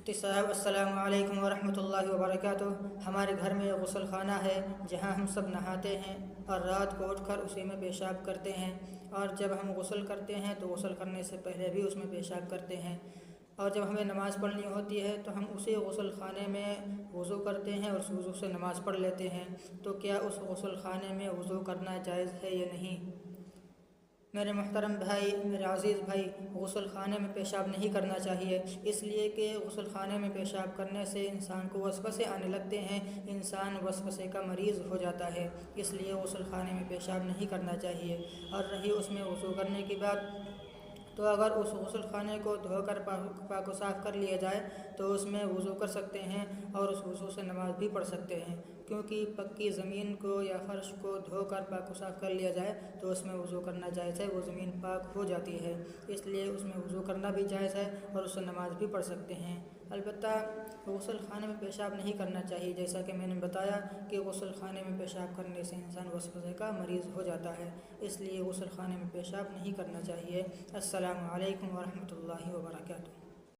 مفتی صاحب السلام علیکم ورحمۃ اللہ وبرکاتہ۔ ہمارے گھر میں غسل خانہ ہے جہاں ہم سب نہاتے ہیں اور رات کو اٹھ کر اسی میں پیشاب کرتے ہیں، اور جب ہم غسل کرتے ہیں تو غسل کرنے سے پہلے بھی اس میں پیشاب کرتے ہیں، اور جب ہمیں نماز پڑھنی ہوتی ہے تو ہم اسی غسل خانے میں وضو کرتے ہیں اور اس وضو سے نماز پڑھ لیتے ہیں۔ تو کیا اس غسل خانے میں وضو کرنا جائز ہے یا نہیں؟ میرے محترم بھائی، میرے عزیز بھائی، غسل خانے میں پیشاب نہیں کرنا چاہیے، اس لیے کہ غسل خانے میں پیشاب کرنے سے انسان کو وسوسے آنے لگتے ہیں، انسان وسوسے کا مریض ہو جاتا ہے، اس لیے غسل خانے میں پیشاب نہیں کرنا چاہیے۔ اور رہی اس میں وضو کرنے کی بات، تو اگر اس غسل خانے کو دھو کر پاک و صاف کر لیا جائے تو اس میں وضو کر سکتے ہیں اور اس وضو سے نماز بھی پڑھ سکتے ہیں، کیونکہ پکی زمین کو یا فرش کو دھو کر پاک و صاف کر لیا جائے تو اس میں وضو کرنا جائز ہے، وہ زمین پاک ہو جاتی ہے، اس لیے اس میں وضو کرنا بھی جائز ہے اور اس سے نماز بھی پڑھ سکتے ہیں۔ البتہ غسل خانے میں پیشاب نہیں کرنا چاہیے، جیسا کہ میں نے بتایا کہ غسل خانے میں پیشاب کرنے سے انسان وسوسے کا مریض ہو جاتا ہے، اس لیے غسل خانے میں پیشاب نہیں کرنا چاہیے۔ السلام علیکم ورحمۃ اللہ وبرکاتہ۔